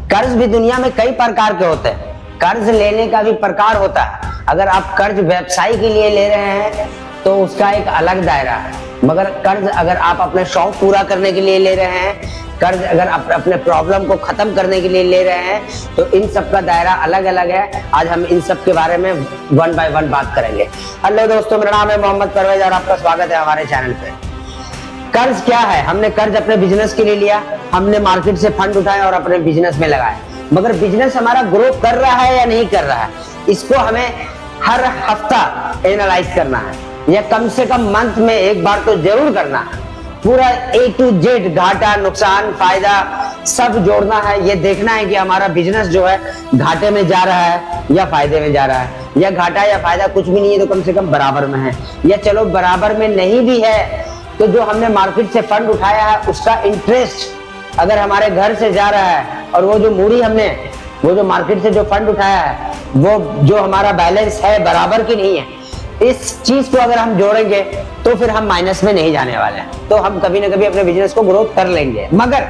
कर्ज भी दुनिया में कई प्रकार के होते हैं। कर्ज लेने का भी प्रकार होता है। अगर आप कर्ज व्यवसाय के लिए ले रहे हैं तो उसका एक अलग दायरा है, मगर कर्ज अगर आप अपने शौक पूरा करने के लिए ले रहे हैं, कर्ज अगर आप अपने प्रॉब्लम को खत्म करने के लिए ले रहे हैं, तो इन सब का दायरा अलग अलग है। आज हम इन सब के बारे में वन बाय वन बात करेंगे। हेलो दोस्तों, मेरा नाम है मोहम्मद परवेज और आपका स्वागत है हमारे चैनल पे। कर्ज क्या है? हमने कर्ज अपने बिजनेस के लिए लिया, हमने मार्केट से फंड उठाए और अपने बिजनेस में लगाए, मगर बिजनेस हमारा ग्रो कर रहा है या नहीं कर रहा है, इसको हमें हर हफ्ता एनालाइज करना है, या कम से कम मंथ में एक बार तो जरूर करना है। पूरा A to Z घाटा, नुकसान, फायदा सब जोड़ना है। ये देखना है कि हमारा बिजनेस जो है घाटे में जा रहा है या फायदे में जा रहा है, या घाटा या फायदा कुछ भी नहीं है तो कम से कम बराबर में है, या चलो बराबर में नहीं भी है तो जो हमने मार्केट से फंड उठाया है उसका इंटरेस्ट अगर हमारे घर से जा रहा है, और वो जो मूड़ी हमने वो जो मार्केट से जो फंड उठाया है वो जो हमारा बैलेंस है बराबर की नहीं है, इस चीज को अगर हम जोड़ेंगे तो फिर हम माइनस में नहीं जाने वाले हैं। तो हम कभी ना कभी अपने बिजनेस को ग्रोथ कर लेंगे। मगर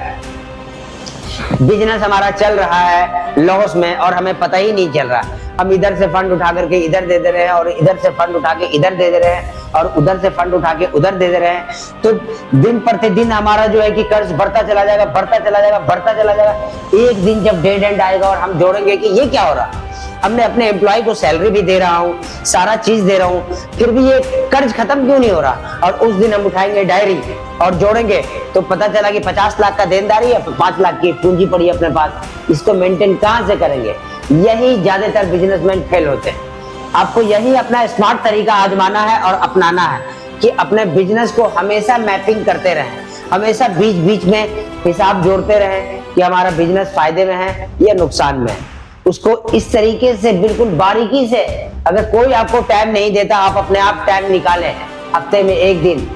बिजनेस हमारा चल रहा है लॉस में और हमें पता ही नहीं चल रहा, हम इधर से फंड उठा करके इधर दे दे रहे हैं, और इधर से फंड उठा के इधर दे दे रहे हैं, और उधर से फंड उठा के उधर दे दे रहे हैं, तो दिन प्रतिदिन हमारा जो है कि कर्ज बढ़ता चला जाएगा, बढ़ता चला जाएगा, बढ़ता चला जाएगा। एक दिन जब डेड एंड आएगा और हम जोड़ेंगे कि ये क्या हो रहा, हमने अपने एम्प्लॉय को सैलरी भी दे रहा हूँ, सारा चीज दे रहा हूँ, फिर भी ये कर्ज खत्म क्यों नहीं हो रहा। और उस दिन हम उठाएंगे डायरी और जोड़ेंगे तो पता चला कि 50 लाख का देनदारी है, 5 लाख की पूंजी पड़ी अपने पास, इसको मेंटेन कहां से करेंगे। यही ज्यादातर बिजनेसमैन फेल होते हैं। आपको यही अपना स्मार्ट तरीका आजमाना है और अपनाना है कि अपने बिजनेस को हमेशा मैपिंग करते रहें, हमेशा बीच बीच में हिसाब जोड़ते रहें कि हमारा बिजनेस फायदे में है या नुकसान में है। उसको इस तरीके से बिल्कुल बारीकी से, अगर कोई आपको टाइम नहीं देता आप अपने आप टाइम निकालें, हफ्ते में एक दिन।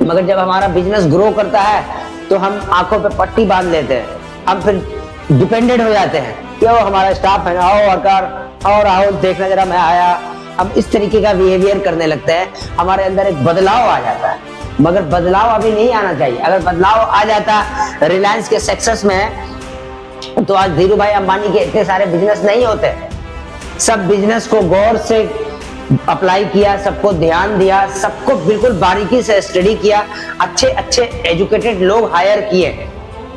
मगर जब हमारा बिजनेस ग्रो करता है तो हम आंखों पे पट्टी बांध लेते हैं, हम फिर डिपेंडेंट हो जाते हैं कि वो हमारा स्टाफ है, आओ वर्कर और आओ देखना जरा मैं आया, हम इस तरीके का बिहेवियर करने लगते हैं। हमारे अंदर एक बदलाव आ जाता है, मगर बदलाव अभी नहीं आना चाहिए। अगर बदलाव आ जाता रिलायंस के सक्सेस में तो आज धीरू भाई अंबानी के इतने सारे बिजनेस नहीं होते। सब बिजनेस को गौर से अप्लाई किया, सबको ध्यान दिया, सबको बिल्कुल बारीकी से स्टडी किया, अच्छे अच्छे एजुकेटेड लोग हायर किए,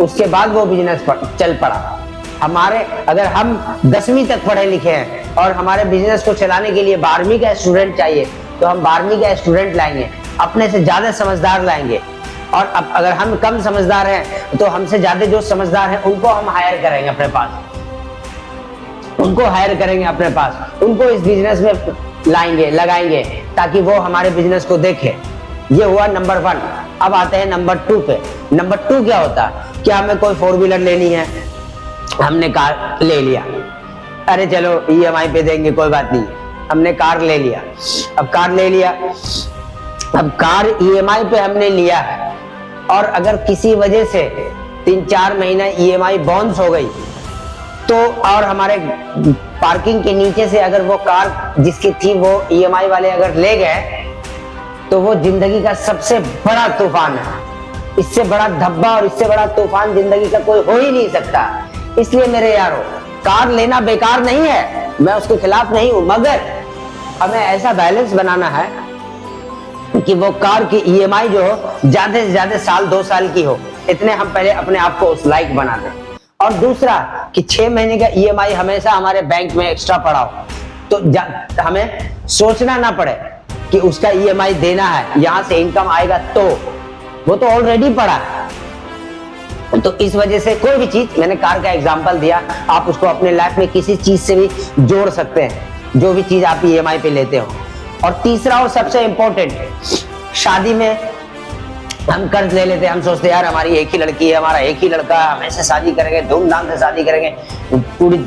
उसके बाद वो बिजनेस चल पड़ा। हमारे अगर हम 10वीं तक पढ़े लिखे हैं और हमारे बिजनेस को चलाने के लिए 12वीं का स्टूडेंट चाहिए तो हम 12वीं का स्टूडेंट लाएंगे, अपने से ज्यादा समझदार लाएंगे। और अब अगर हम कम समझदार हैं तो हमसे ज्यादा जो समझदार हैं उनको हम हायर करेंगे अपने पास, उनको हायर करेंगे अपने पास, उनको इस बिजनेस में लाएंगे, लगाएंगे, ताकि वो हमारे बिजनेस को देखे। ये हुआ नंबर 1। अब आते हैं नंबर 2 पे। नंबर 2 क्या होता है? क्या हमें कोई 4 व्हीलर लेनी है, हमने कार ले लिया, अरे चलो EMI पे देंगे कोई बात नहीं, हमने कार ले लिया। अब कार ले लिया, अब कार EMI पे हमने लिया है, और अगर किसी वजह से 3-4 महीना EMI बाउंस हो गई तो, और हमारे पार्किंग के नीचे से अगर वो कार जिसकी थी वो EMI वाले अगर ले गए तो वो जिंदगी का सबसे बड़ा तूफान है। इससे बड़ा धब्बा और इससे बड़ा तूफान जिंदगी का कोई हो ही नहीं सकता। इसलिए मेरे यारों, कार लेना बेकार नहीं है, मैं उसके खिलाफ नहीं हूं, मगर हमें ऐसा बैलेंस बनाना है कि वो कार की EMI जो हो ज्यादा से ज्यादा साल 2 साल की हो, इतने हम पहले अपने आप को उस लायक बना दें। और दूसरा कि 6 महीने का EMI हमेशा हमारे बैंक में एक्स्ट्रा पड़ा हो, तो हमें सोचना ना पड़े कि उसका EMI देना है, यहां से इनकम आएगा तो वो तो ऑलरेडी पड़ा है। तो इस वजह से कोई भी चीज, मैंने कार का एग्जांपल दिया, आप उसको अपने लाइफ में किसी चीज से भी जोड़ सकते हैं, जो भी चीज आप EMI पे लेते हो। और तीसरा और सबसे इंपॉर्टेंट, शादी में हम कर्ज ले लेते हैं, हम सोचते हैं यार हमारी एक ही लड़की है, हमारा एक ही लड़का है, हम ऐसे शादी करेंगे, धूमधाम से शादी करेंगे, पूरी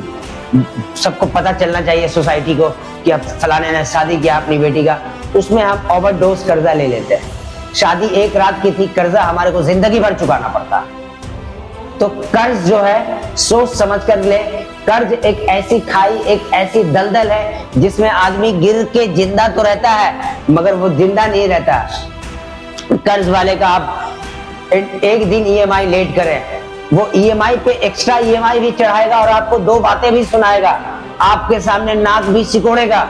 सबको पता चलना चाहिए सोसाइटी को कि अब फलाने ने शादी किया अपनी बेटी का। उसमें हम ओवरडोज कर्जा ले लेते हैं। शादी एक रात की थी, कर्जा हमारे को जिंदगी भर चुकाना पड़ता। तो कर्ज जो है सोच समझ कर ले। कर्ज एक ऐसी खाई, एक ऐसी दलदल है जिसमें आदमी गिर के जिंदा तो रहता है मगर वो जिंदा नहीं रहता। कर्ज वाले का आप एक दिन EMI लेट करें वो ईएमआई पे एक्स्ट्रा ईएमआई भी चढ़ाएगा और आपको दो बातें भी सुनाएगा, आपके सामने नाक भी सिकोड़ेगा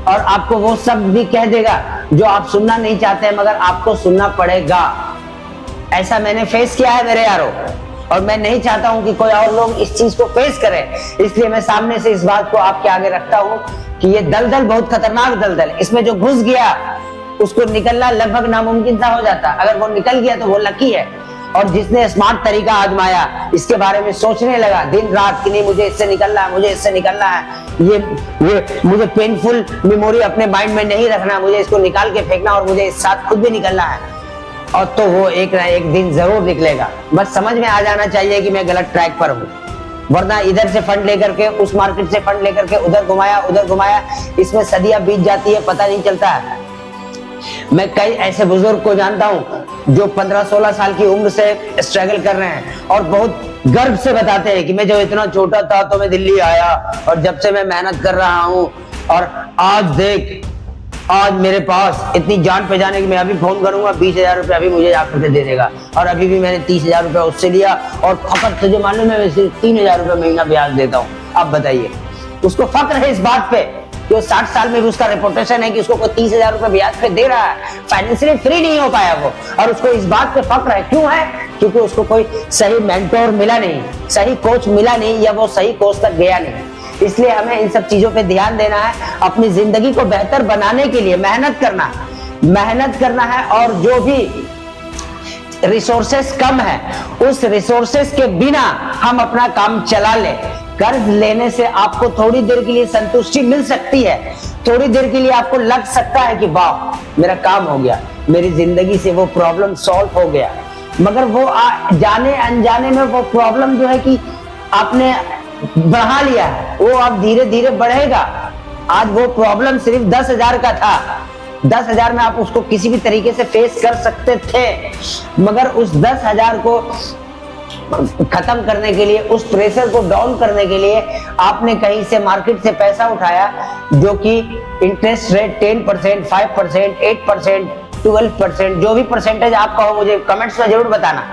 और आपको वो सब भी कह देगा जो आप सुनना नहीं चाहते हैं मगर आपको सुनना पड़ेगा। ऐसा मैंने फेस किया है मेरे यारों, और मैं नहीं चाहता हूं कि कोई और लोग इस चीज को फेस करें, इसलिए मैं सामने से इस बात को आपके आगे रखता हूं कि ये दलदल बहुत खतरनाक दलदल, इसमें जो घुस गया उसको निकलना लगभग नामुमकिन सा हो जाता। अगर वो निकल गया तो वो लकी है, और जिसने स्मार्ट तरीका आजमाया, इसके बारे में सोचने लगा दिन रात कि नहीं मुझे इससे निकलना है, मुझे इससे निकलना है, ये मुझे पेनफुल मेमोरी अपने माइंड में नहीं रखना, मुझे इसको निकाल के फेंकना और मुझे इस साथ खुद भी निकलना है, और तो वो एक ना एक दिन जरूर निकलेगा। बस समझ में आ जाना चाहिए कि मैं गलत ट्रैक पर हूँ, वरना इधर से फंड लेकर के उस मार्केट से फंड लेकर के उधर घुमाया, इसमें सदियां बीत जाती है, पता नहीं चलता है। मैं कई ऐसे बुजुर्ग को जानता हूं जो 15-16 साल की उम्र से स्ट्रगल कर रहे हैं और बहुत गर्व से बताते हैं कि मैं जब इतना छोटा था तो मैं दिल्ली आया और जब से मैं मेहनत कर रहा हूं और आज देख, आज मेरे पास इतनी जान पहचान है कि मैं अभी फोन करूंगा 20,000 रुपये अभी मुझे आकर के दे देगा, और अभी भी मैंने 30,000 रुपये उससे लिया और फकत तुझे मालूम है मैं सिर्फ 3,000 रुपये महीना ब्याज देता हूँ। अब बताइए, उसको फक्र है इस बात पे कि वो 60 साल में भी उसका रेपुटेशन है कि उसको कोई 30,000 रुपये ब्याज पे दे रहा है, फाइनेंशियली फ्री नहीं हो पाया वो, और उसको इस बात पे फक्र है। क्यों है? क्योंकि उसको कोई सही मेंटोर मिला नहीं, सही कोच मिला नहीं, या वो सही कोच तक गया नहीं। इसलिए हमें इन सब चीजों पे ध्यान देना है, अपनी जिंदगी को बेहतर बनाने के लिए मेहनत करना है, और जो भी रिसोर्सेस कम है उस रिसोर्सेस के बिना हम अपना काम चला ले। कर्ज लेने से आपको थोड़ी देर के लिए संतुष्टि मिल सकती है, थोड़ी देर के लिए आपको लग सकता है कि वाह मेरा काम हो गया, मेरी जिंदगी से वो प्रॉब्लम सॉल्व हो गया, मगर वो जाने अनजाने में वो प्रॉब्लम जो है कि आपने बढ़ा लिया है, वो अब धीरे धीरे बढ़ेगा। आज वो प्रॉब्लम सिर्फ 10,000 का था, 10,000 में आप उसको किसी भी तरीके से फेस कर सकते थे, मगर उस 10,000 को खत्म करने के लिए, उस प्रेशर को डाउन करने के लिए आपने कहीं से मार्केट से पैसा उठाया, जो कि इंटरेस्ट रेट 10%, 5%, 8%, 12%, जो भी परसेंटेज आप कहो मुझे कमेंट्स में जरूर बताना,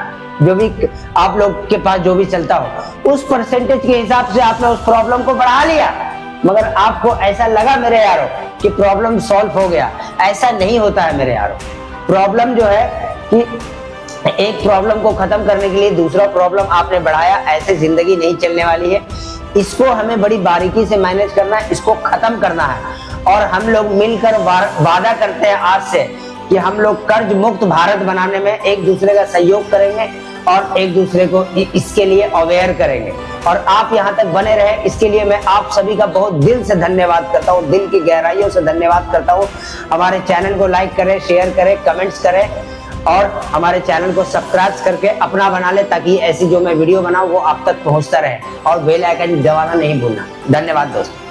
जो भी आप लोग के पास जो भी चलता हो, उस परसेंटेज के हिसाब से आपने उस प्रॉब्लम को बढ़ा लिया, मगर आपको ऐसा लगा मेरे यारों कि प्रॉब्लम सॉल्व हो गया। ऐसा नहीं होता है मेरे यारों। प्रॉब्लम जो है कि एक प्रॉब्लम को खत्म करने के लिए दूसरा प्रॉब्लम आपने बढ़ाया, ऐसे जिंदगी नहीं चलने वाली है। इसको हमें बड़ी बारीकी से मैनेज करना है, इसको खत्म करना है, और हम लोग मिलकर वादा करते हैं आज से कि हम लोग कर्ज मुक्त भारत बनाने में एक दूसरे का सहयोग करेंगे और एक दूसरे को इसके लिए अवेयर करेंगे। और आप यहाँ तक बने रहे, इसके लिए मैं आप सभी का बहुत दिल से धन्यवाद करता हूँ, दिल की गहराइयों से धन्यवाद करता हूँ। हमारे चैनल को लाइक करें, शेयर करें, कमेंट्स करें, और हमारे चैनल को सब्सक्राइब करके अपना बना ले, ताकि ऐसी जो मैं वीडियो बनाऊं वो आप तक पहुंचता रहे, और बेल आइकन दबाना नहीं भूलना। धन्यवाद दोस्तों।